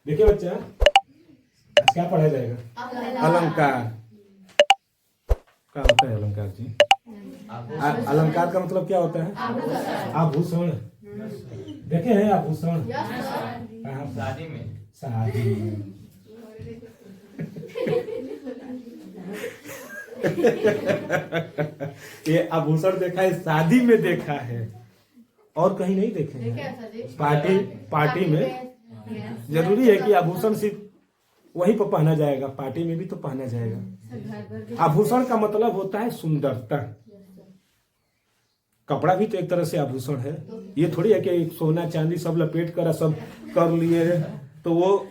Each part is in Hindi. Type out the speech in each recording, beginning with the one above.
देखिए बच्चा, आज क्या पढ़ा जाएगा? अलंकार। क्या होता है अलंकार जी? अलंकार का मतलब क्या होता है? आभूषण। देखे हैं आभूषण? कहाँ? शादी में। शादी में। ये आभूषण देखा है, शादी में देखा है, और कहीं नहीं देखे हैं। पार्टी में जरूरी है कि आभूषण सिर्फ वहीं पर पहना जाएगा, पार्टी में भी तो पहना जाएगा। आभूषण का मतलब होता है सुंदरता। कपड़ा भी तो एक तरह से आभूषण है। ये थोड़ी है कि सोना चांदी सब लपेट कर सब कर लिए तो वो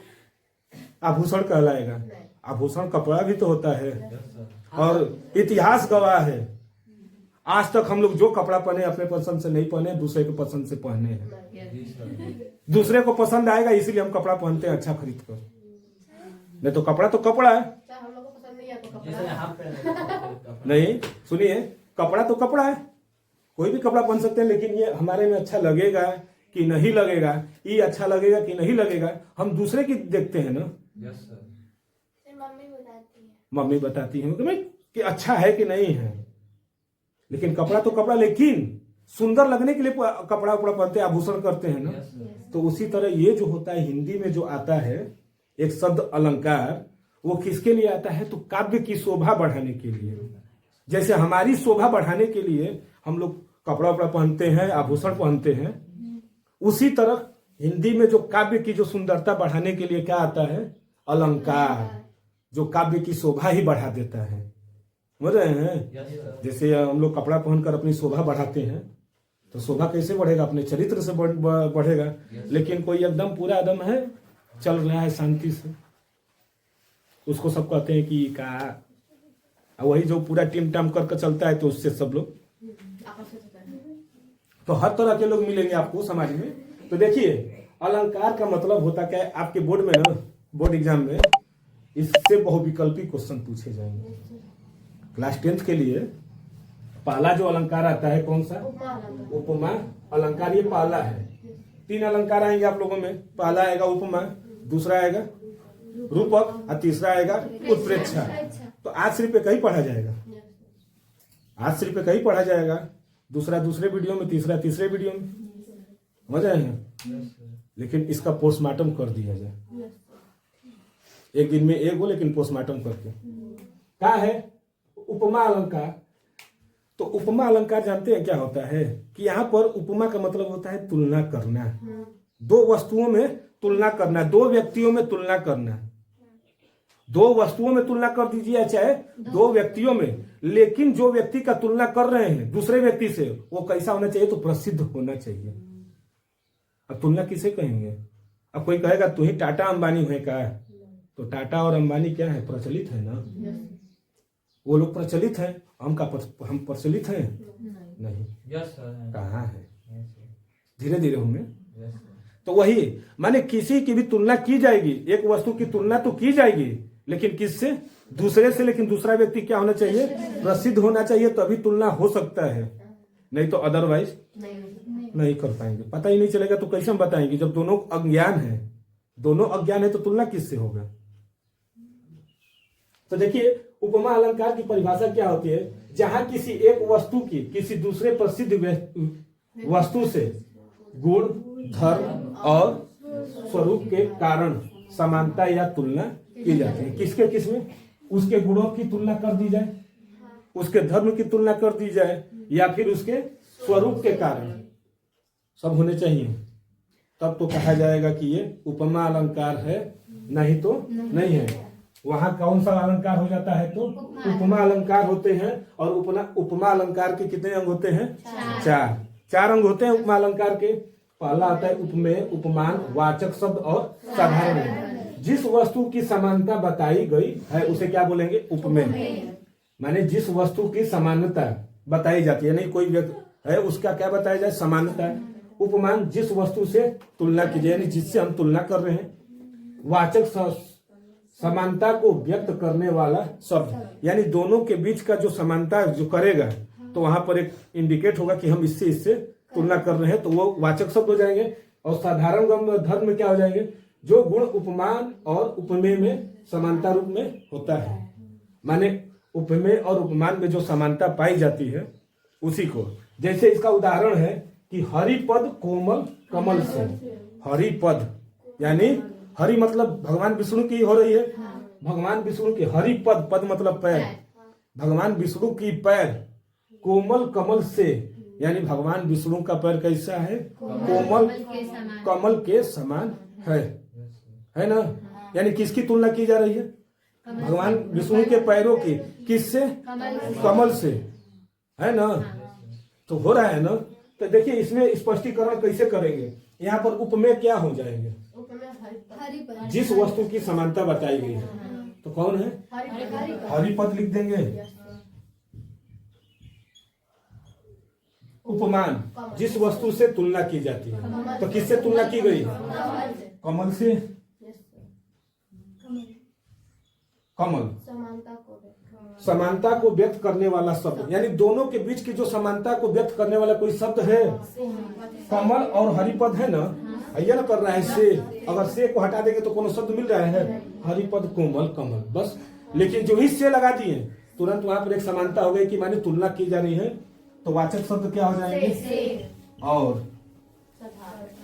आभूषण कहलाएगा। आभूषण कपड़ा भी तो होता है। और इतिहास गवाह है, आज तक हम लोग जो कपड़ा पहने अपने पसंद से नहीं पहने, दूसरे के पसंद से पहने हैं। दूसरे को पसंद आएगा इसीलिए हम कपड़ा पहनते हैं अच्छा खरीद कर, नहीं तो कपड़ा है। नहीं सुनिए, कपड़ा तो कपड़ा है, कोई भी कपड़ा पहन सकते हैं, लेकिन ये हमारे में अच्छा लगेगा कि नहीं लगेगा, ये अच्छा लगेगा कि नहीं लगेगा, हम दूसरे की देखते हैं ना। मम्मी बताती है कि अच्छा है कि नहीं है। लेकिन कपड़ा तो कपड़ा, लेकिन सुंदर लगने के लिए कपड़ा उपड़ा पहनते हैं, आभूषण करते हैं ना। तो उसी तरह ये जो होता है हिंदी में जो आता है एक शब्द अलंकार, वो किसके लिए आता है? तो काव्य की शोभा बढ़ाने के लिए। जैसे हमारी शोभा बढ़ाने के लिए हम लोग कपड़ा उपड़ा पहनते हैं, आभूषण पहनते हैं, उसी तरह हिंदी में जो काव्य की जो सुंदरता बढ़ाने के लिए क्या आता है? अलंकार, जो काव्य की शोभा ही बढ़ा देता है। समझ रहे हैं? जैसे हम लोग कपड़ा पहनकर अपनी शोभा बढ़ाते हैं, तो शोभा कैसे बढ़ेगा? अपने चरित्र से बढ़ेगा। लेकिन कोई एकदम पूरा एकदम है, चल रहा है शांति से, उसको सब कहते हैं कि का, वही जो पूरा टिम टाम करके चलता है, तो उससे सब लोग, तो हर तरह के लोग मिलेंगे आपको समाज में। तो देखिए अलंकार का मतलब होता क्या है? आपके बोर्ड में ना, बोर्ड एग्जाम में इससे बहुविकल्पी क्वेश्चन पूछे जाएंगे। क्लास 10th के लिए पहला जो अलंकार आता है कौन सा? उपमा अलंकार। ये पहला है। 3 अलंकार आएंगे आप लोगों में। पहला आएगा उपमा, दूसरा आएगा रूपक और तीसरा आएगा उत्प्रेक्षा। तो आज सिर्फ एक ही पढ़ा जाएगा, आज सिर्फ एक ही पढ़ा जाएगा, दूसरा दूसरे वीडियो में, तीसरा तीसरे वीडियो में। समझ रहे हैं? लेकिन इसका पोस्टमार्टम कर दिया जाए, एक दिन में एक हो, लेकिन पोस्टमार्टम करके। क्या है उपमा अलंकार? तो उपमा अलंकार जानते हैं क्या होता है? कि यहाँ पर उपमा का मतलब होता है तुलना करना, दो वस्तुओं में तुलना करना, दो व्यक्तियों में तुलना करना। दो वस्तुओं में तुलना कर दीजिए, चाहे दो व्यक्तियों में, लेकिन जो व्यक्ति का तुलना कर रहे हैं दूसरे व्यक्ति से, वो कैसा होना चाहिए? तो प्रसिद्ध होना चाहिए। अब तुलना किसे कहेंगे? अब कोई कहेगा तू ही टाटा अंबानी है का, तो टाटा और अंबानी क्या है? प्रचलित है ना। वो लोग प्रचलित हैं, हम प्रचलित हैं? नहीं। कहाँ है? धीरे धीरे होंगे। तो वही माने किसी की भी तुलना की जाएगी, एक वस्तु की तुलना तो की जाएगी, लेकिन किससे? दूसरे से। लेकिन दूसरा व्यक्ति क्या होना चाहिए? प्रसिद्ध होना चाहिए, तभी तुलना हो सकता है, नहीं तो अदरवाइज नहीं कर पाएंगे। पता ही नहीं चलेगा तो कैसे हम बताएंगे? जब दोनों अज्ञान है, दोनों अज्ञान है, तो तुलना किससे होगा? तो देखिए उपमा अलंकार की परिभाषा क्या होती है? जहां किसी एक वस्तु की किसी दूसरे प्रसिद्ध वस्तु से गुण, धर्म और स्वरूप के कारण समानता या तुलना की जाती है। किसके किसमें? उसके गुणों की तुलना कर दी जाए, उसके धर्म की तुलना कर दी जाए, या फिर उसके स्वरूप के कारण सब होने चाहिए, तब तो कहा जाएगा कि ये उपमा अलंकार है, नहीं तो नहीं है। वहां कौन सा अलंकार हो जाता है? तो उपमा अलंकार होते हैं। और उपमा अलंकार के कितने अंग होते हैं? 4 अंग होते हैं उपमा अलंकार के। पहला आता है उपमेय, उपमान, वाचक शब्द और साधारण। जिस वस्तु की समानता बताई गई है उसे क्या बोलेंगे? उपमेय। माने जिस वस्तु की समानता बताई जाती है, नहीं कोई व्यक्ति है उसका क्या बताया जाए? समानता। उपमान जिस वस्तु से तुलना की जाए, यानी जिससे हम तुलना कर रहे हैं। वाचक समानता को व्यक्त करने वाला शब्द, यानी दोनों के बीच का जो समानता जो करेगा, तो वहां पर एक इंडिकेट होगा कि हम इससे तुलना कर रहे हैं, तो वो वाचक शब्द हो जाएंगे। और साधारण धर्म में क्या हो जाएंगे? जो गुण उपमान और उपमेय में समानता रूप में होता है, माने उपमेय और उपमान में जो समानता पाई जाती है उसी को। जैसे इसका उदाहरण है कि हरिपद कोमल कमल से। हरिपद यानी हरि मतलब भगवान विष्णु की हो रही है, भगवान विष्णु की हरिपद, पद मतलब पैर, भगवान विष्णु की पैर कोमल कमल से, यानी भगवान विष्णु का पैर कैसा है? कोमल कमल के समान है ना। यानी किसकी तुलना की जा रही है? भगवान विष्णु के पैरों की। किससे? कमल से, है ना। तो हो रहा है ना। तो देखिए इसमें स्पष्टीकरण कैसे करेंगे। यहाँ पर उपमेय क्या हो जाएंगे? जिस वस्तु की समानता बताई गई है, तो कौन है? हरिपद लिख देंगे। उपमान जिस वस्तु से तुलना की जाती है, तो किससे तुलना की गई? कमल से। कमल समानता को व्यक्त करने वाला शब्द, यानी दोनों के बीच की जो समानता को व्यक्त करने वाला कोई शब्द है? कमल और हरिपद है ना। ये ना कर रहा है से, अगर से को हटा देंगे तो कौन शब्द मिल रहा है? हरिपद कोमल कमल, बस। लेकिन जो ही से लगा दिए तुरंत वहां पर एक समानता हो गई कि माने तुलना की जा रही है, तो वाचक शब्द क्या हो जाएंगे? और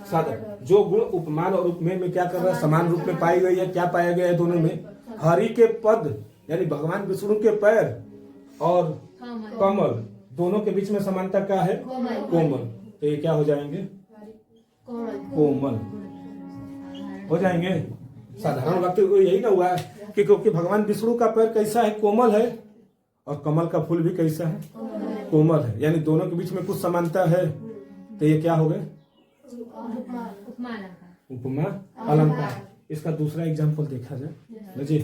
साधन। जो गुण उपमान और उपमेय में क्या कर रहा है? समान रूप में पाई गई है। क्या पाया गया है दोनों में? हरि के पद यानी भगवान विष्णु के पैर और कमल, दोनों के बीच में समानता क्या है? कोमल। तो ये क्या हो जाएंगे? कोमल हो जाएंगे। साधारण वक्त यही ना हुआ है कि क्योंकि भगवान विष्णु का पैर कैसा है? कोमल है, और कमल का फूल भी कैसा है? कोमल है। यानी दोनों के बीच में कुछ समानता है। तो ये क्या हो गए? उपमा अलंकार। इसका दूसरा एग्जाम्पल देखा जाए जी,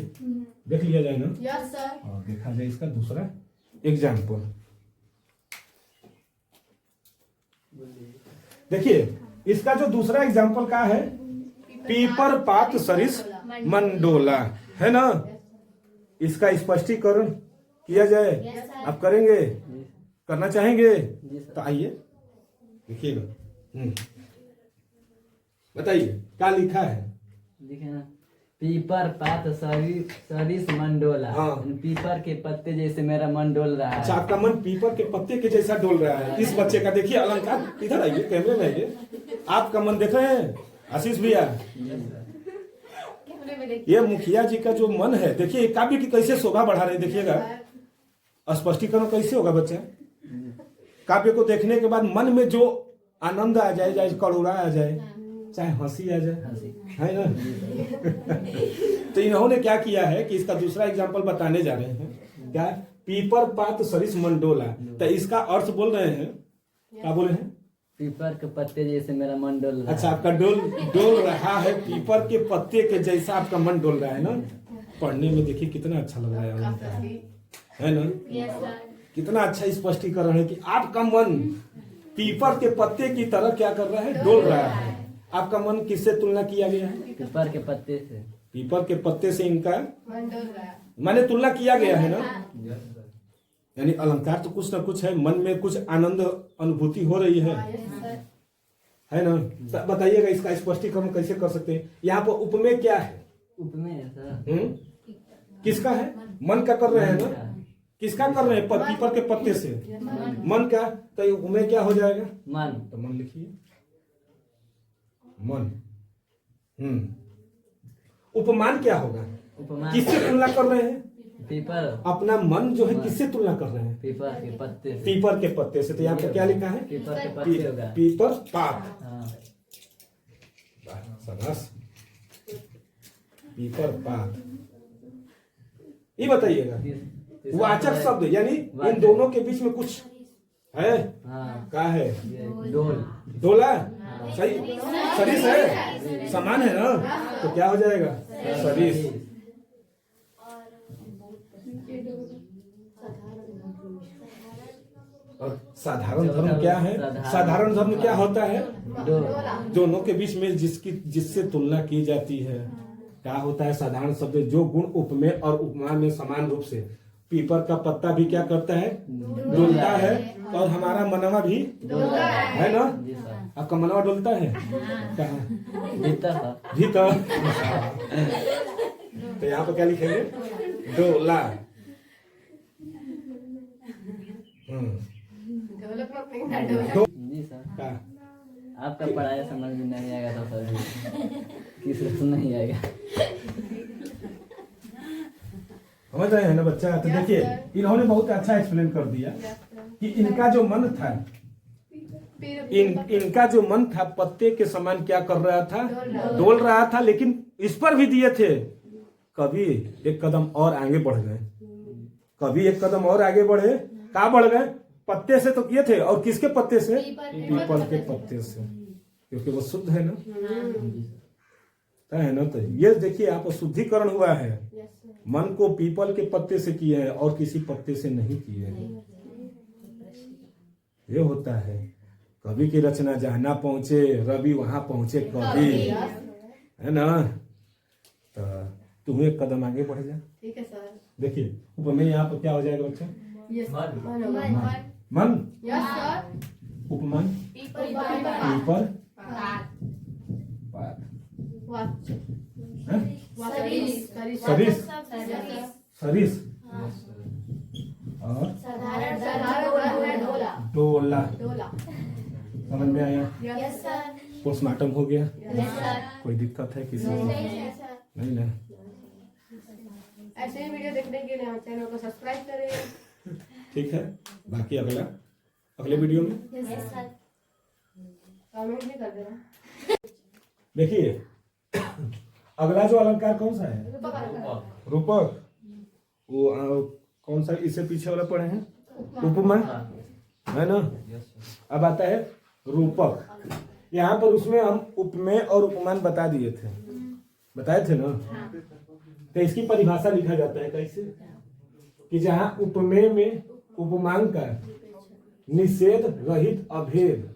देख लिया जाए ना। Yes sir. और देखा जाए इसका दूसरा एग्जाम्पल। देखिए इसका जो दूसरा एग्जाम्पल का है, पीपर पात सरिस मंडोला, है ना। इसका स्पष्टीकरण किया जाए, आप करेंगे? करना चाहेंगे? तो आइए देखिएगा। बताइए क्या लिखा है? लिखे ना, पीपर पात सरिस मंडोला। हाँ। पीपर के पत्ते जैसे मेरा मन डोल रहा है। अच्छा, आपका मन पीपर के पत्ते के जैसा डोल रहा है। इस बच्चे का देखिए अलंकार, इधर आइए, कैमरे में आइए। आपका मन देख रहे हैं आशीष भैया? ये मुखिया जी का जो मन है, देखिए काव्य की कैसे शोभा बढ़ा रहे हैं। देखिएगा स्पष्टीकरण कैसे होगा बच्चा। काव्य को देखने के बाद मन में जो आनंद आ जाए, चाहे करुणा आ जाए, चाहे हंसी आ जाए, है ना। तो इन्होंने क्या किया है कि इसका दूसरा एग्जांपल बताने जा रहे हैं। क्या? पीपर पात सरिस मंडोला। तो इसका अर्थ बोल रहे हैं, क्या बोले हैं? पीपर के पत्ते जैसे मेरा मन डोल रहा है। अच्छा, आपका डोल रहा है, पीपर के पत्ते के जैसा आपका मन डोल रहा है ना। पढ़ने में देखिए कितना अच्छा लग रहा है ना। कितना अच्छा स्पष्टीकरण है कि आपका मन पीपर के पत्ते की तरह क्या कर रहा है? डोल रहा है। आपका मन किससे तुलना किया गया है? पीपर के पत्ते से। पीपर के पत्ते से इनका माने तुलना किया गया है ना। यानी अलंकार तो कुछ ना कुछ है, मन में कुछ आनंद अनुभूति हो रही है ना। तो बताइएगा इसका स्पष्टीकरण कैसे कर सकते हैं। यहाँ पर उपमेय क्या है? उपमेय सर किसका है? मन का कर रहे हैं ना। किसका कर रहे हैं? पीपर के पत्ते से मन का। तो उपमेय क्या हो जाएगा? मन। तो मन लिखिए, मन। उपमान क्या होगा? उपमान किससे तुलना कर रहे हैं? पीपर। अपना मन जो है किससे तुलना कर रहे हैं? पीपर के पत्ते से। पीपर के पत्ते से। तो यहाँ पे क्या लिखा है? पीपर के पत्ते होगा। पीपर पात। हाँ। शाबाश, पीपर पात। ये बताइएगा वाचक शब्द, यानी इन दोनों के बीच में कुछ है? हाँ। क्या है? डोल। डोला। सही, सरिस है, समान है ना। तो क्या हो जाएगा? सरिस। और साधारण धर्म क्या है? साधारण धर्म क्या होता है? दोनों के बीच में जिससे तुलना की जाती है क्या होता है? साधारण शब्द। जो गुण उपमेय और उपमा में समान रूप से, पीपर का पत्ता भी क्या करता है? डोलता है, और हमारा मनवा भी है ना। आपका मनवा डोलता है कहाँ? भीतर भीतर। तो यहाँ पर क्या लिखेंगे? डोला। जी सर, का आपका पढ़ाया समझ में नहीं आएगा तो सर जी किसी को नहीं आएगा। समझ रहे हैं ना बच्चा? तो देखिए इन्होंने बहुत अच्छा एक्सप्लेन कर दिया कि इनका जो मन था, इनका जो मन था पत्ते के समान क्या कर रहा था? डोल रहा था। लेकिन इस पर भी दिए थे, कभी एक कदम और आगे बढ़ गए, कभी एक कदम और आगे बढ़े। कहाँ बढ़ गए? पत्ते से तो किए थे, और किसके पत्ते से? पीपल के पत्ते से, क्योंकि वो शुद्ध है ना, है ना। तो ये देखिए आप शुद्धिकरण हुआ है। मन को पीपल के पत्ते से किए हैं और किसी पत्ते से नहीं किए हैं। ये होता है। कवि की रचना जहाँ ना पहुंचे रवि वहां पहुंचे कवि, है ना। तो तुम एक कदम आगे बढ़ जा। ठीक है सर। देखिए ऊपर में यहाँ पर क्या हो जाएगा बच्चा? मन। Yes sir. उपमान पीपल पीपल पात हैं? सरिस सरिस और डोला। समझ में आया? पोस्टमार्टम हो गया? कोई दिक्कत है किसी को? नहीं ना। ऐसे ही वीडियो देखने के लिए चैनल को सब्सक्राइब करें। ठीक है, बाकी अगले वीडियो में कमेंट भी कर देना। देखिए अगला जो अलंकार कौन सा है? रूपक। वो कौन सा इससे पीछे वाला पढ़े हैं? उपमा, है ना। अब आता है रूपक। यहाँ पर उसमें हम उपमेय और उपमान बता दिए थे, बताए थे ना। तो इसकी परिभाषा लिखा जाता है कैसे? कि जहाँ उपमेय में उपमान का निषेध रहित अभेद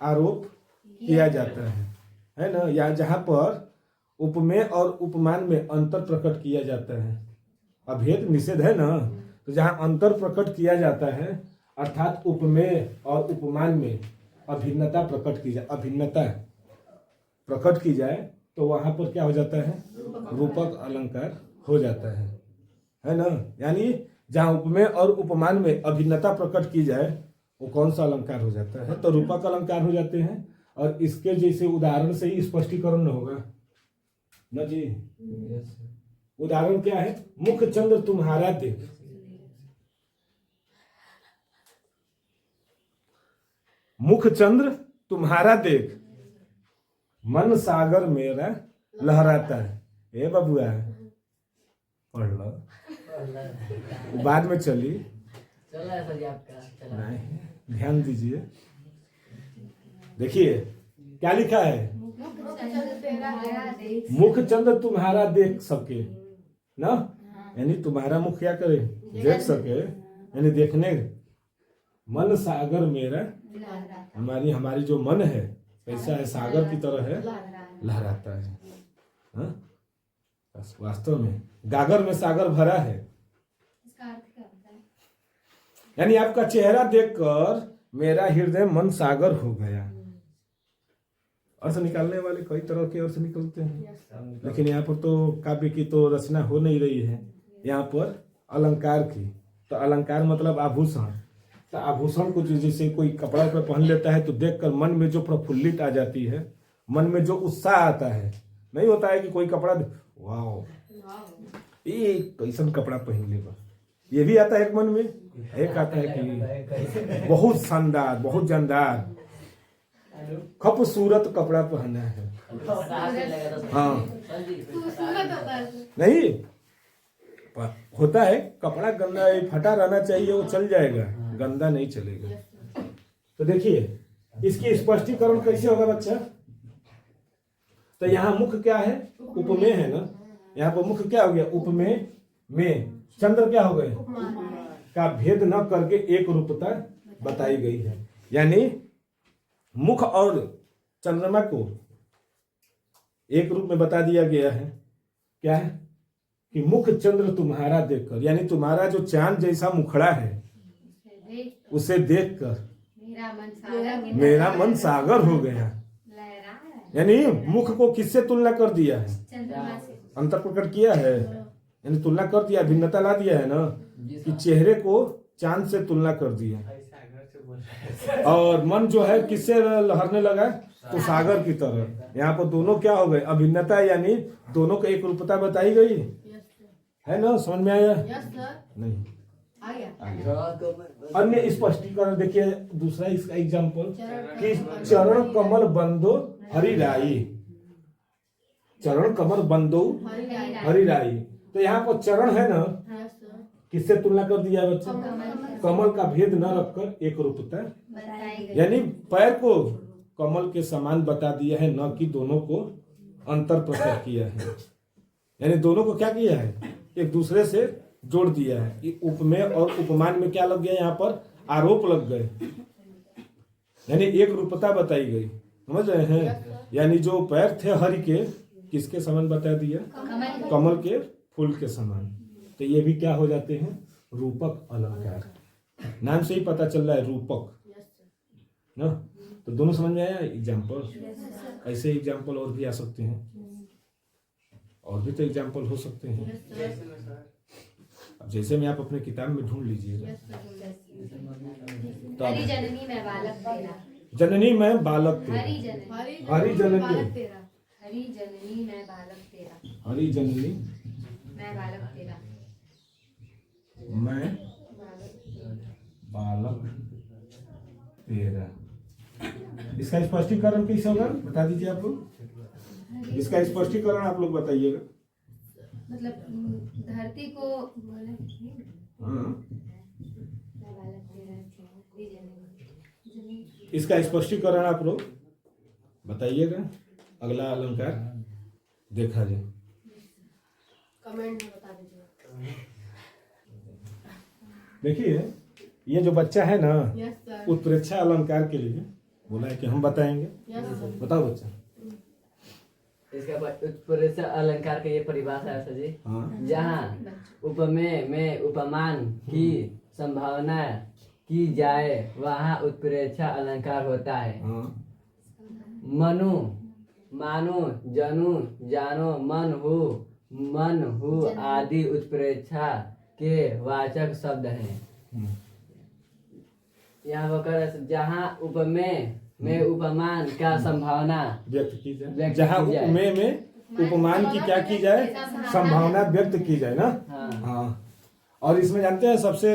आरोप किया जाता है ना। या जहाँ पर उपमेय और उपमान में अंतर प्रकट किया जाता है, अभेद निषेध है ना। तो जहाँ अंतर प्रकट किया जाता है अर्थात उपमेय और उपमान में अभिन्नता प्रकट की जाए, अभिन्नता प्रकट की जाए, तो वहां पर क्या हो जाता है? रूपक अलंकार हो जाता है ना। यानी जहाँ उपमेय और उपमान में अभिन्नता प्रकट की जाए वो कौन सा अलंकार हो जाता है? तो रूपक अलंकार हो जाते हैं। और इसके जैसे उदाहरण से ही स्पष्टीकरण होगा ना जी। उदाहरण क्या है? मुख चंद्र तुम्हारा देख। मुख चंद्र तुम्हारा देख, मन सागर मेरा लहराता है। ए बबुआ पढ़ लो, बाद में चली। चला है सर जी आपका, चला नहीं, ध्यान दीजिए। देखिए क्या लिखा है? मुख चंद्र तुम्हारा देख सके ना, यानी तुम्हारा मुख क्या करे? देख सके, यानी देखने। मन सागर मेरा, हमारी जो मन है कैसा है? सागर की तरह है, लहराता है। हाँ? वास्तव में गागर में सागर भरा है। यानी आपका चेहरा देखकर मेरा हृदय मन सागर हो गया। अर्थ निकालने वाले कई तरह के अर्थ निकलते हैं, लेकिन यहाँ पर तो काव्य की तो रचना हो नहीं रही है, यहाँ पर अलंकार की। तो अलंकार मतलब आभूषण। तो आभूषण को जैसे कोई कपड़ा पर पहन लेता है तो देखकर मन में जो प्रफुल्लित आ जाती है, मन में जो उत्साह आता है। नहीं होता है कि कोई कपड़ा वाह ये कैसन कपड़ा पहन लेगा, ये भी आता है एक मन में। एक आता है कि बहुत शानदार, बहुत जानदार, खूबसूरत कपड़ा पहना है। हाँ नहीं होता है, कपड़ा गंदा फटा रहना चाहिए, वो चल जाएगा, गंदा नहीं चलेगा। तो देखिए इसकी स्पष्टीकरण कैसे होगा बच्चा? तो यहाँ मुख क्या है? उपमेय है ना। यहाँ पर मुख क्या हो गया? उपमेय में चंद्र क्या हो गए? का भेद न करके एक रूपता बताई गई है। यानी मुख और चंद्रमा को एक रूप में बता दिया गया है। क्या है? कि मुख चंद्र तुम्हारा देखकर, यानी तुम्हारा जो चांद जैसा मुखड़ा है उसे देखकर मेरा मन सागर हो गया। यानी मुख को किससे तुलना कर दिया है? अंतर प्रकट किया है, यानी तुलना कर दिया, भिन्नता ला दिया है ना, कि चेहरे को चांद से तुलना कर दिया। और मन जो है किससे लहरने लगा? तो सागर की तरह। यहाँ पर दोनों क्या हो गए? अभिन्नता, यानी दोनों को एक रूपता बताई गई है ना। समझ में आया? नहीं अन्य स्पष्टीकरण देखिए, दूसरा इसका एग्जाम्पल कि चरण कमल बंदो हरि राई। चरण कमल बंदो हरि राई, तो यहाँ पर चरण है ना, किससे तुलना कर दिया है बच्चे? कमल का भेद न रखकर एक रूपता, यानी पैर को कमल के समान बता दिया है, न कि दोनों को अंतर प्रकट किया है। यानी दोनों को क्या किया है? एक दूसरे से जोड़ दिया है। उपमेय और उपमान में क्या लग गया? यहाँ पर आरोप लग गए, यानी एक रूपता बताई गई। समझ रहे हैं? यानी जो पैर थे हरि के, किसके समान बता दिया? कमल के फूल के समान। तो ये भी क्या हो जाते हैं? रूपक अलंकार। नाम से ही पता चल रहा है रूपक ना। तो दोनों समझ में आया एग्जाम्पल? ऐसे एग्जाम्पल और भी आ सकते हैं, और भी तो एग्जाम्पल हो सकते हैं। अब जैसे में आप अपने किताब में ढूंढ लीजिएगा। तो हरी जननी मैं बालक तेरा, जननी मैं बालक तेरा, हरी जननी, हरी जननी, हरी जननी मैं बालक तेरा, हरी जननी मैं बालक तेरा, मैं बालक तेरा। इसका स्पष्टीकरण कैसे होगा बता दीजिए आप लोग। इसका स्पष्टीकरण आप लोग बताइएगा। मतलब धरती को बोले हाँ, मैं बालक तेरा, हरी जननी। इसका स्पष्टीकरण आप लोग बताइएगा। अगला अलंकार देखा जाए, कमेंट में बता दीजिए। देखिए ये जो बच्चा है ना, यस सर, उत्प्रेक्षा अलंकार के लिए बोला है कि हम बताएंगे। Yes sir. बताओ बच्चा। इसका उत्प्रेक्षा अलंकार का ये परिभाषा है सर जी। हाँ, जहाँ उपमेय में उपमान की संभावना की जाए वहाँ उत्प्रेक्षा अलंकार होता है। हाँ, मनु, मानो, जनु, जानो, मन हु आदि उत्प्रेक्षा के वाचक शब्द हैं। यहाँ पर जहाँ उपमेय में उपमान का संभावना व्यक्त की जाए, व्यक्त जहाँ की जाए। उपमेय में उपमान की क्या की जाए? संभावना व्यक्त की जाए ना। हाँ। हाँ, और इसमें जानते हैं सबसे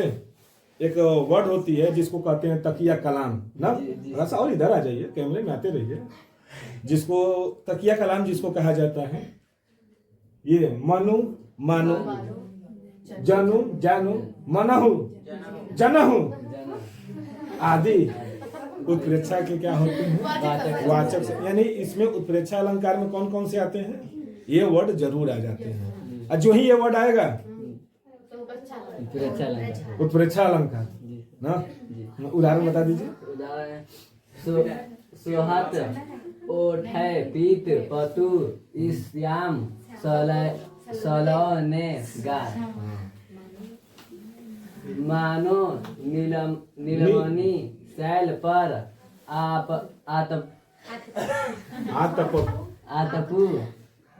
एक वर्ड होती है जिसको कहते हैं तकिया कलाम ना। थोड़ा सा और इधर आ जाइए, कैमरे में आते रहिए। जिसको तकिया कलाम जिसको कहा जाता है, ये मनु, मानो, जनु, जानु, मनहु, जनहु आदि उत्प्रेक्षा के क्या होते हैं? वाचक से। यानी इसमें उत्प्रेक्षा अलंकार में कौन कौन से आते हैं? ये वर्ड जरूर आ जाते हैं। और जो ही ये वर्ड आएगा उत्प्रेक्षा अलंकार। उत्प्रेक्षा अलंकार ना। उदाहरण बता दीजिए। उदाहरण सोहत ओठै पीत पतु श्याम सलौने गाय। मानो नीलमणि शैल पर आतपु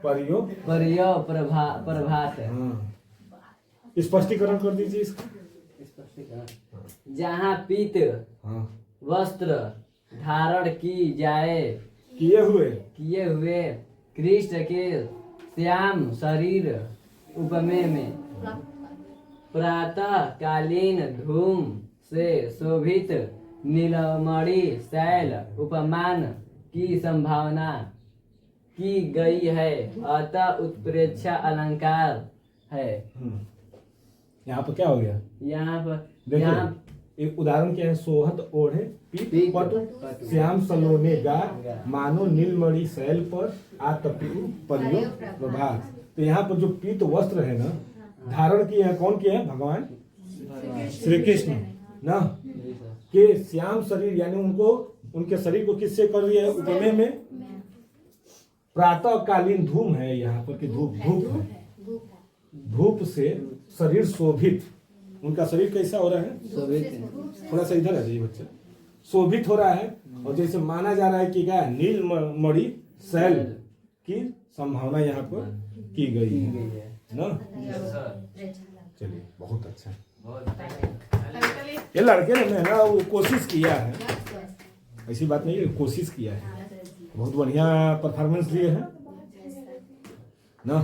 परियो परियो प्रभात। स्पष्टीकरण कर दीजिए इसका। जहाँ पीत हाँ, वस्त्र धारण की जाए किए हुए कृष्ण के श्याम शरीर उपमेय में प्रातः कालीन धूम से शोभित नीलमणि शैल उपमान की संभावना की गई है, अतः उत्प्रेक्षा अलंकार है। यहाँ पर क्या हो गया? यहाँ पर देखिए एक उदाहरण क्या है? सोहत ओढ़े पीत पटु श्याम सलोने गाय, मानो नीलमणि शैल पर आतपु परियो प्रभात। तो यहाँ पर जो पीत वस्त्र है ना, धारण किए हैं, कौन किए हैं? भगवान श्री कृष्ण ना के श्याम शरीर, यानी उनको उनके शरीर को किससे कर दिया है? उपमेय में प्रातः कालीन धूम है, यहाँ पर कि धूप है, धूप से शरीर शोभित। उनका शरीर कैसा हो रहा है? शोभित। थोड़ा सा इधर आ जाइए बच्चा। शोभित हो रहा है, और जैसे माना जा रहा है कि क्या नील मणि शैल की संभावना यहाँ पर की गई है ना। चलिए बहुत अच्छा। ये लड़के ने ना वो कोशिश किया है, ऐसी बात नहीं है, कोशिश किया है, बहुत बढ़िया परफॉर्मेंस दिए हैं ना।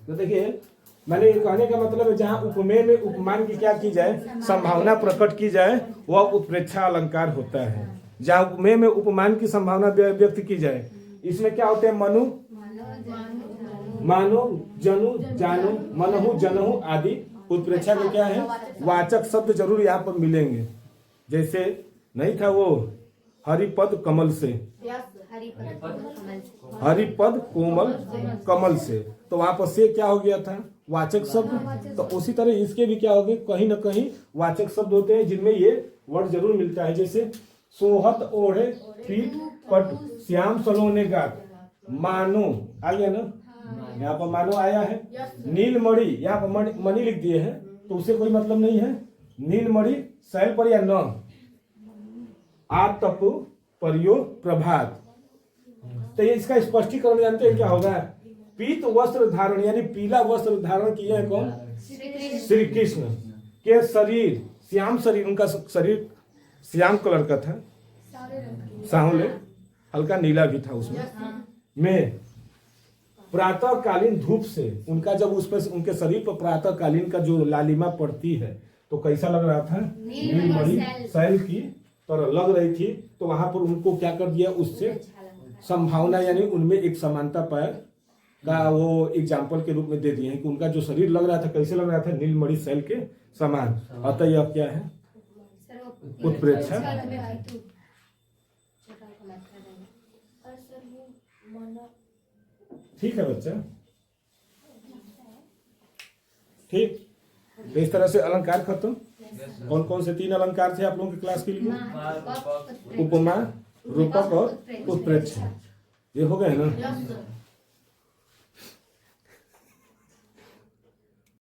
तो देखिए मैंने ये कहने का मतलब है जहाँ उपमेय में उपमान की क्या की जाए, संभावना प्रकट की जाए, वह उत्प्रेक्षा अलंकार होता है। जहाँ उपमेय में उपमान की संभावना व्यक्त की जाए, इसमें क्या होते हैं, मनु, मानो, जनु, जानू, मनहु, जनहु आदि उत्प्रेक्षा में क्या है, वाचक शब्द जरूर यहाँ पर मिलेंगे। जैसे नहीं था वो हरिपद कमल से, हरिपद कोमल कमल से, तो वहां पर से क्या हो गया था, वाचक शब्द। तो उसी तरह इसके भी क्या हो गए, कहीं ना कहीं वाचक शब्द होते हैं जिनमें ये वर्ड जरूर मिलता है। जैसे सोहत ओढ़े पीठ पट श्याम सलोने गात, मानो आ गया ना, यहाँ पर मानो आया है। नीलमणि यहाँ पर मणि लिख दिए हैं, तो उसे कोई मतलब नहीं है। नीलमणि शैल पर या न, आतप परियो प्रभात। तो ये इसका स्पष्टीकरण जानते हैं क्या होगा, पीत वस्त्र धारण यानी पीला वस्त्र धारण किए हैं कौन, श्री कृष्ण के शरीर, श्याम शरीर, उनका शरीर श्याम कलर का था, सांवले, हल्का नीला भी था उसमें में। प्रातः कालीन धूप से उनका जब उस पर उनके शरीर पर प्रातः कालीन का जो लालिमा पड़ती है तो कैसा लग रहा था, नीलमणि शैल की तरह लग रही थी। तो वहां पर उनको क्या कर दिया, उससे संभावना यानी उनमें एक समानता पाया का वो एग्जाम्पल के रूप में दे दिए हैं कि उनका जो शरीर लग रहा था कैसे लग रहा था, नीलमणि शैल के समान। अतः यह क्या है, उत्प्रेक्षा। ठीक है बच्चा, ठीक। तो इस तरह से अलंकार खत्म। कौन कौन से 3 अलंकार थे आप लोगों की क्लास के लिए, उपमा, रूपक और उत्प्रेक्षा, ये हो गए ना।